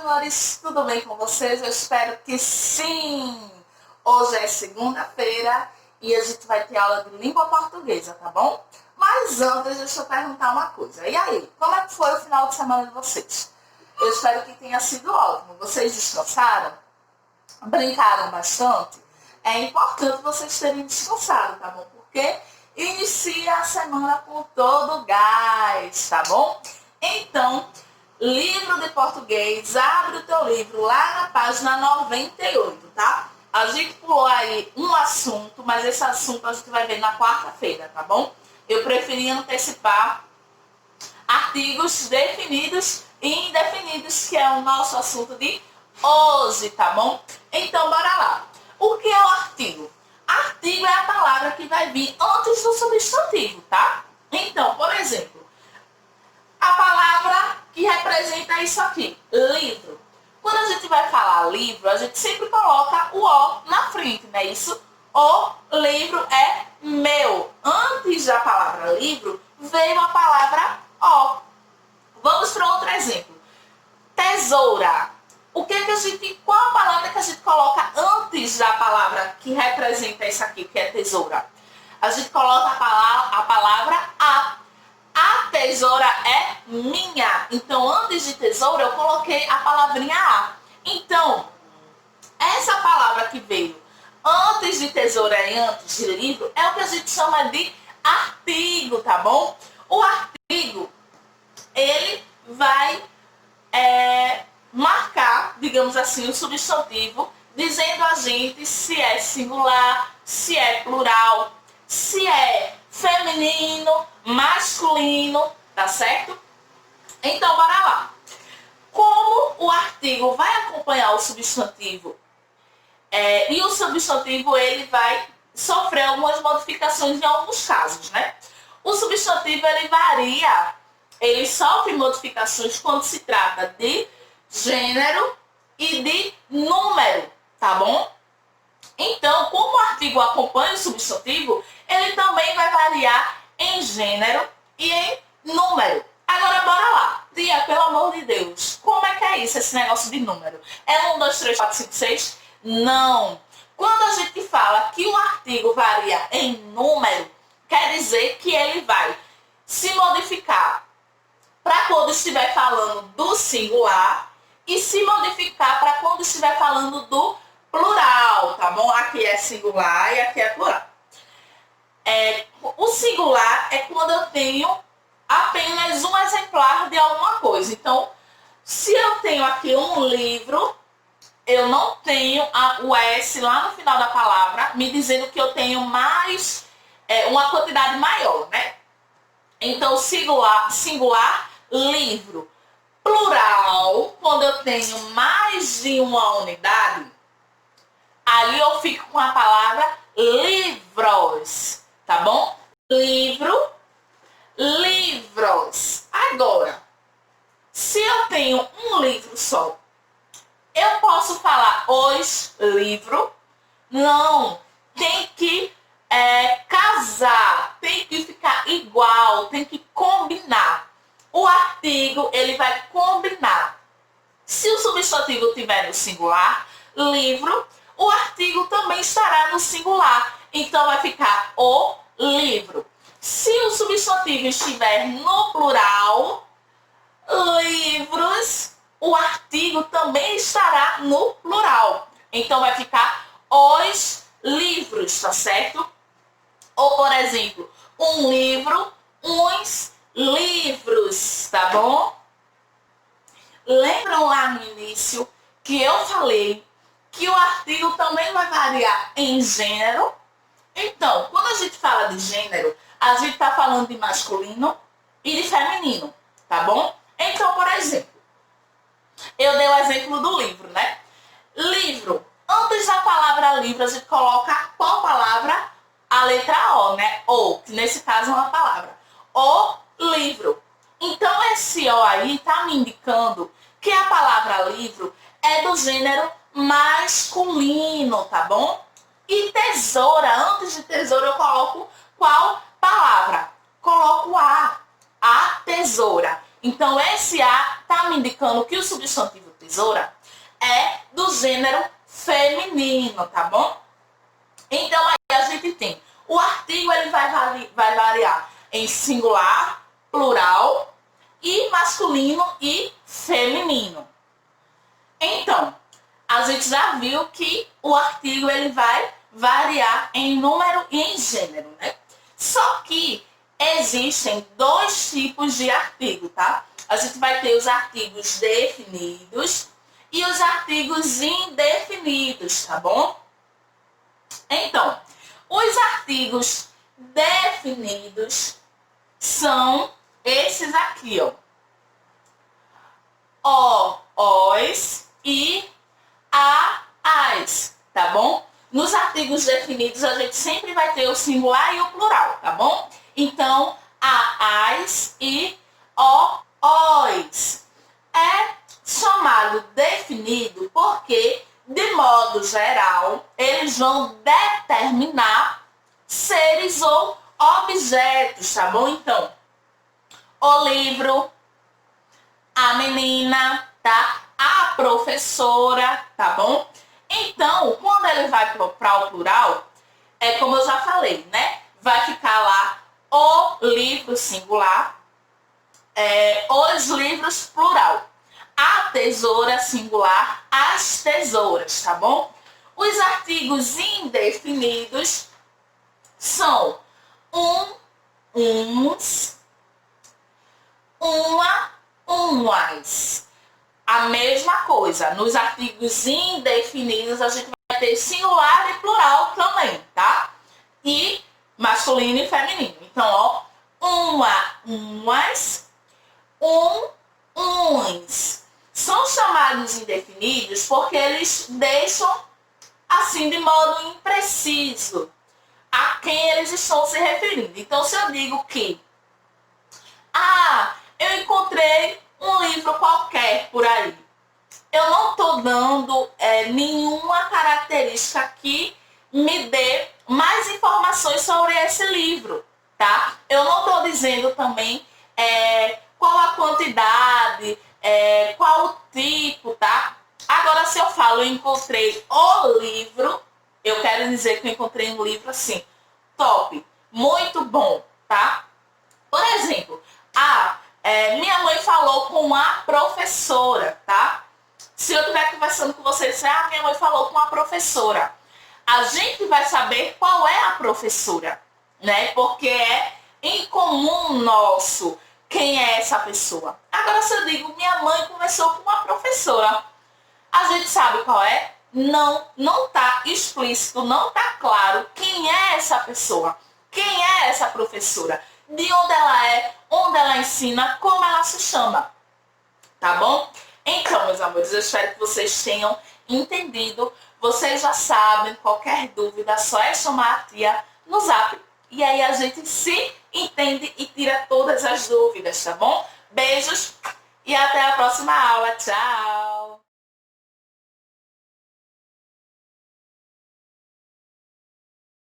amores, tudo bem com vocês? Eu espero que sim! Hoje é segunda-feira e a gente vai ter aula de língua portuguesa, tá bom? Mas antes, deixa eu perguntar uma coisa. E aí, como é que foi o final de semana de vocês? Eu espero que tenha sido ótimo. Vocês descansaram? Brincaram bastante? É importante vocês terem descansado, tá bom? Porque inicia a semana com todo gás, tá bom? Então, livro de português, abre o teu livro lá na página 98, tá? A gente pulou aí um assunto, mas esse assunto a gente vai ver na quarta-feira, tá bom? Eu preferi antecipar artigos definidos e indefinidos, que é o nosso assunto de hoje, tá bom? Então, bora lá. O que é o artigo? Artigo é a palavra que vai vir antes do substantivo, tá? Então, por exemplo, a palavra que representa isso aqui, livro. Quando a gente vai falar livro, a gente sempre coloca o O na frente, não é isso? O livro é meu. Antes da palavra livro, veio a palavra O. Vamos para outro exemplo. Tesoura. Qual a palavra que a gente coloca antes da palavra que representa isso aqui, que é tesoura? A gente coloca a palavra a. A tesoura é minha. Então, antes de tesoura, eu coloquei a palavrinha a. Então, essa palavra que veio antes de tesoura e antes de livro é o que a gente chama de artigo, tá bom? O artigo, ele vai marcar, digamos assim, o substantivo, dizendo a gente se é singular, se é plural, se é feminino, masculino, tá certo? Então, bora lá. Como o artigo vai acompanhar o substantivo e o substantivo ele vai sofrer algumas modificações em alguns casos, né? O substantivo ele varia, ele sofre modificações quando se trata de gênero e de número, tá bom? Então, como o artigo acompanha o substantivo, ele também vai variar em gênero e em número. Agora, bora lá. Tia, pelo amor de Deus, como é que é isso, esse negócio de número? É 1, 2, 3, 4, 5, 6? Não. Quando a gente fala que o artigo varia em número, quer dizer que ele vai se modificar para quando estiver falando do singular e se modificar para quando estiver falando do plural, tá bom? Aqui é singular e aqui é plural. O singular é quando eu tenho apenas um exemplar de alguma coisa. Então, se eu tenho aqui um livro, eu não tenho o S lá no final da palavra, me dizendo que eu tenho mais, uma quantidade maior, né? Então, singular, livro. Plural, quando eu tenho mais de uma unidade, aí eu fico com a palavra livros, tá bom? Livro, livros. Agora, se eu tenho um livro só, eu posso falar os livros? Não, tem que casar, tem que ficar igual, tem que combinar. O artigo, ele vai combinar. Se o substantivo estiver no singular, livro, o artigo também estará no singular. Então, vai ficar o livro. Se o substantivo estiver no plural, livros, o artigo também estará no plural. Então, vai ficar os livros, tá certo? Ou, por exemplo, um livro, uns livros, tá bom? Lembram lá no início que eu falei que o artigo também vai variar em gênero? Então, quando a gente fala de gênero, a gente está falando de masculino e de feminino, tá bom? Então, por exemplo, eu dei o exemplo do livro, né? Livro. Antes da palavra livro, a gente coloca qual palavra? A letra O, né? Ou, que nesse caso é uma palavra. O livro. Então, esse O aí está me indicando que a palavra livro é do gênero masculino, tá bom? E tesoura, antes de tesoura eu coloco qual palavra? Coloco a tesoura. Então, esse A está me indicando que o substantivo tesoura é do gênero feminino, tá bom? Então, aí a gente tem o artigo, ele vai variar em singular, plural, e masculino e feminino. Então, a gente já viu que o artigo ele vai variar em número e em gênero, né? Só que existem dois tipos de artigo, tá? A gente vai ter os artigos definidos e os artigos indefinidos, tá bom? Então, os artigos definidos são esses aqui, ó. Os e as, tá bom? Nos artigos definidos, a gente sempre vai ter o singular e o plural, tá bom? Então, as e os. É chamado definido porque, de modo geral, eles vão determinar seres ou objetos, tá bom? Então, o livro, a menina, tá? A professora, tá bom? Então, quando ele vai para o plural, é como eu já falei, né? Vai ficar lá o livro singular, os livros plural. A tesoura singular, as tesouras, tá bom? Os artigos indefinidos são uns, uma, umas. A mesma coisa, nos artigos indefinidos a gente vai ter singular e plural também, tá? E masculino e feminino. Então, ó, umas, uns. São chamados indefinidos porque eles deixam assim de modo impreciso a quem eles estão se referindo. Então, se eu digo que eu encontrei um livro qualquer por aí, eu não estou dando nenhuma característica que me dê mais informações sobre esse livro, tá? Eu não estou dizendo também qual a quantidade, qual o tipo, tá? Agora, se eu falo, eu encontrei o livro, eu quero dizer que eu encontrei um livro assim, top, muito bom, tá? Por exemplo, minha mãe falou com a professora, tá? Se eu estiver conversando com vocês, minha mãe falou com a professora. A gente vai saber qual é a professora, né? Porque é em comum nosso quem é essa pessoa. Agora, se eu digo, minha mãe conversou com uma professora, a gente sabe qual é? Não tá explícito, não tá claro quem é essa pessoa, quem é essa professora, de onde ela é, onde ela ensina, como ela se chama, tá bom? Então, meus amores, eu espero que vocês tenham entendido. Vocês já sabem, qualquer dúvida, só é chamar a tia no zap. E aí a gente se entende e tira todas as dúvidas, tá bom? Beijos e até a próxima aula. Tchau!